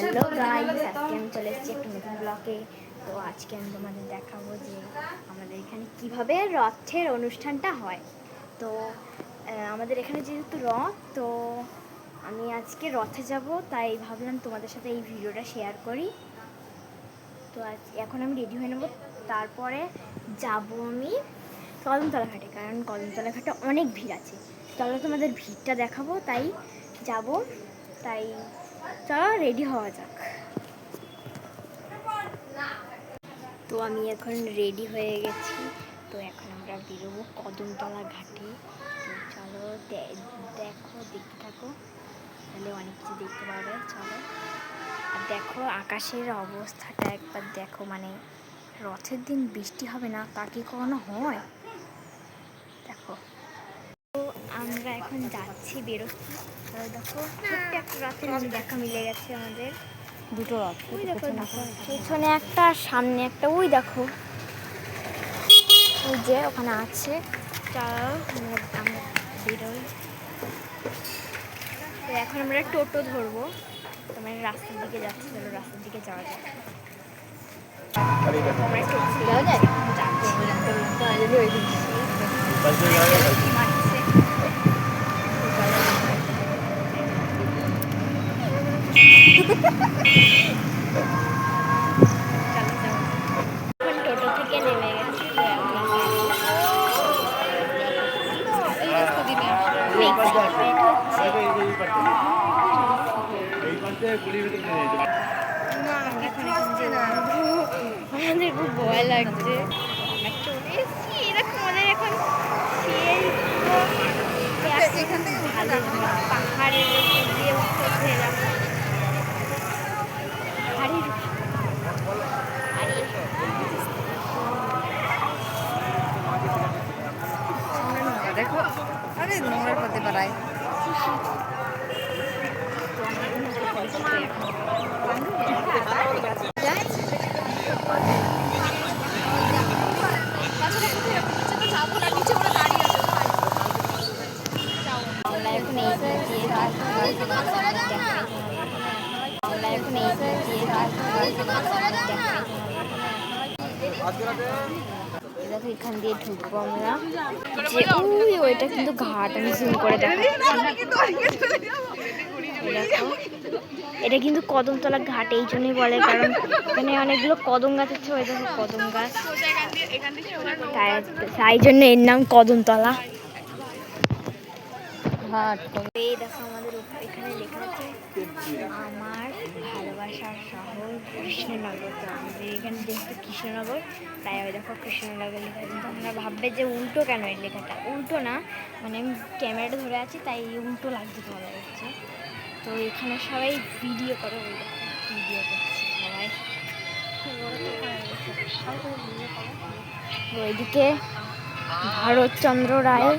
Hello guys, আজকে আমি চলে এসেছি একটা নতুন ব্লগে। তো আজকে আমি তোমাদের দেখাবো যে আমাদের এখানে কিভাবে রথের অনুষ্ঠানটা হয়। তো আমাদের এখানে যেহেতু রথ, তো আমি আজকে রথে যাব, তাই ভাবলাম তোমাদের সাথে এই ভিডিওটা শেয়ার করি। তো এখন আমি রেডি হয়ে নেব, তারপরে যাব আমি কদমতলা ঘাটে, কারণ কদমতলা ঘাটে অনেক ভিড় আছে। চলো তোমাদের ভিড়টা দেখাবো, তাই যাব। তাই চলো রেডি হওয়া যাক। তো আমি এখন রেডি হয়ে গেছি। তো এখন আমরা বেরোবো কদমতলা ঘাটে। তো চলো দেখো, দেখতে থাকো, তাহলে অনেক কিছু দেখতে পাবে। চলো, আর দেখো আকাশের অবস্থাটা একবার দেখো, মানে রথের দিন বৃষ্টি হবে না তা কি কখনো হয়? দেখো, তো আমরা এখন যাচ্ছি, বেরোচ্ছি। দেখো ছোট্ট একটা রথের দেখা মিলে গেছে আমাদের। দুটো রথ, ওই দেখো, পেছনে একটা আর সামনে একটা, ওই দেখো, ওই যে ওখানে আছে। আমরা বেরোই। তো এখন আমরা টোটো ধরবো, তোমার রাস্তার দিকে যাচ্ছি। চলো রাস্তার দিকে যাওয়া যাক। টোটো থেকে নেমে গেছি। আমাদের খুব ভয় লাগছে, চলে এসেছি এরকম। আমাদের এখন পাহাড়ের উপর দিয়ে উঠতেছে, এরকম দেখো, আরে নোংরা করতে পারায়। দেখো এখান দিয়ে ঢুকবো আমরা, যে ওইটা কিন্তু ঘাট। আমি জুম করে দেখো, এটা কিন্তু কদমতলা ঘাট এই জন্যই বলে, কারণ এখানে অনেকগুলো কদম গাছ আছে। ওই দেখো কদম গাছ, তাই জন্য এর নাম কদমতলা ঘাট। এই দেখো আমাদের এখানে লেখা আছে আমার ভালোবাসার শহর কৃষ্ণনগর। তো আমাদের এখানে যেহেতু কৃষ্ণনগর, তাই ওই দেখো কৃষ্ণনগর লেখা। কিন্তু আমরা ভাববে যে উল্টো কেন এই লেখাটা? উল্টো না, মানে আমি ক্যামেরাটা ধরে আছি তাই উল্টো লাগছে তোমাদের হচ্ছে। তো এখানে সবাই ভিডিও করে, ওই দেখো ভিডিও করছে সবাই। ওইদিকে ভারতচন্দ্র রায়,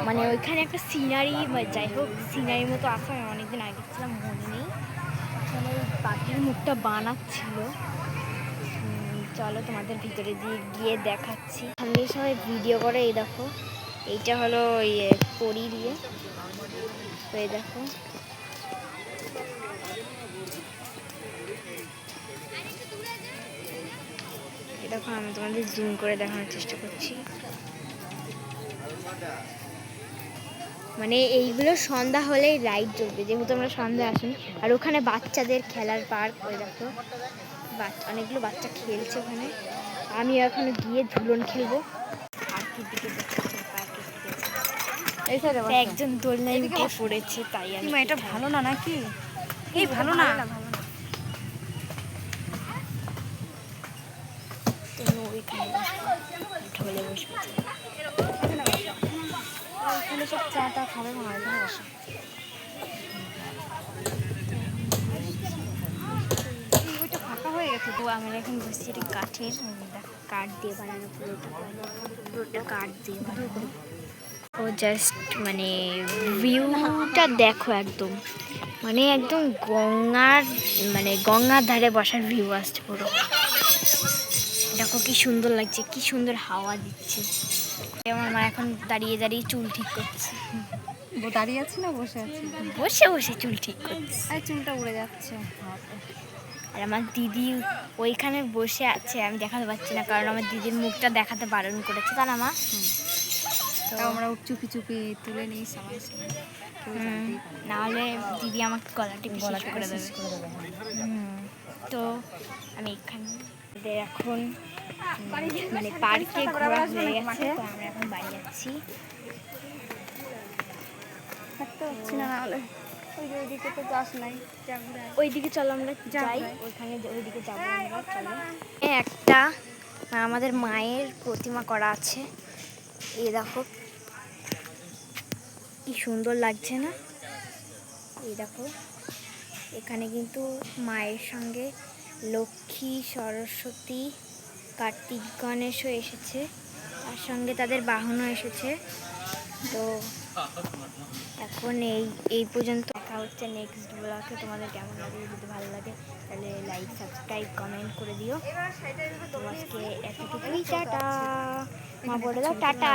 মানে ওইখানে একটা সিনারি, যাই হোক সিনারির মতো আসা। আমি অনেকদিন আগে ছিলাম, মনে নেই। ওখানে পাখির মুখটা বানাচ্ছিল। চলো তোমাদের ভিতরে দিয়ে গিয়ে দেখাচ্ছি। সামনে সবাই ভিডিও করে। এই দেখো, এইটা হলো পরি দিয়ে। তো এই দেখো, দেখো আমি তোমাদের জুম করে দেখানোর চেষ্টা করছি। মানে এইগুলো সন্ধ্যা হলেই লাইট জ্বলবে, যেহেতু আমরা সন্ধ্যা আসুন। আর ওখানে বাচ্চাদের খেলার পার্ক, ওই দেখো অনেকগুলো বাচ্চা খেলছে ওখানে। আমি এখন গিয়ে ঝুলন খেলবো। পার্কের দিকে একজন দোলনায় উঠে পড়েছে, তাই আমি। এটা ভালো না নাকি? এই ভালো না, ঢোলে বসবে, ওখানে সব চা টা খাবে না, এখানে বসে। ওইটা ফাঁকা হয়ে গেছে। তো আমরা এখন বসছি, এটা কাঠের, কাঠ দিয়ে বানানো, পুরোটা কাঠ দিয়ে বানানো। ও জাস্ট মানে ভিউটা দেখো, একদম মানে একদম গঙ্গার ধারে বসার ভিউ আসছে পুরো। দেখো কি সুন্দর লাগছে, কি সুন্দর হাওয়া দিচ্ছে। আমার মা এখন দাঁড়িয়ে দাঁড়িয়ে চুল ঠিক করছে। দাঁড়িয়ে আছি না বসে আছি? বসে বসে চুল ঠিক করছি। আর চুলটা উড়ে যাচ্ছে। আর আমার দিদি ওইখানে বসে আছে, আমি দেখাতে পারছি না কারণ আমার দিদির মুখটা দেখাতে বারণ করেছে, তা না মা? তো তাও আমরা চুপি চুপি তুলে নিই সবাই সবাই। কেউ জানতেই পারে না। নাহলে দিদি আমাকে গলা টিপে শেষ গলাটা করে শেষ দেবে। করে দেবে। তো আমি এখানে এখন মানে পার্কে ঘোরা হয়ে গেছে, তো আমরা এখন বাড়ি যাচ্ছি। থাকতে পারছি না, নাহলে ওইদিকে তো যাস নাই, যা ঘুরে আয়। ওইদিকে চলো আমরা যাই, যাই। ওইখানে ওইদিকে যাবো আমরা, চলো। একটা আমাদের মায়ের প্রতিমা করা আছে, এই দেখো কি সুন্দর লাগছে না? এই দেখো এখানে কিন্তু মায়ের সঙ্গে লক্ষ্মী, সরস্বতী, কার্তিক, গণেশও এসেছে, তার সঙ্গে তাদের বাহনও এসেছে। তো এখন এই পর্যন্ত, দেখা হচ্ছে নেক্সট ব্লগে। তোমাদের কেমন লাগে? যদি ভালো লাগে তাহলে লাইক, সাবস্ক্রাইব, কমেন্ট করে দিও। তো আজকে এতটুকুই, টাটা। মা বলে দাও টাটা।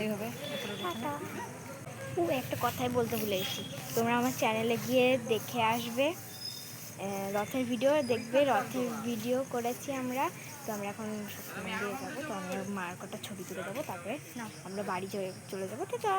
এইভাবে টাটা। একটা কথাই বলতে ভুলে গেছি, তোমরা আমার চ্যানেলে গিয়ে দেখে আসবে, রথের ভিডিও দেখবে। রথের ভিডিও করেছি আমরা, তো আমরা এখন মন্দিরে যাবো, তো আমরা মার কটা ছবি তুলে দেবো, তারপরে আমরা বাড়ি চলে যাবো। টাটা।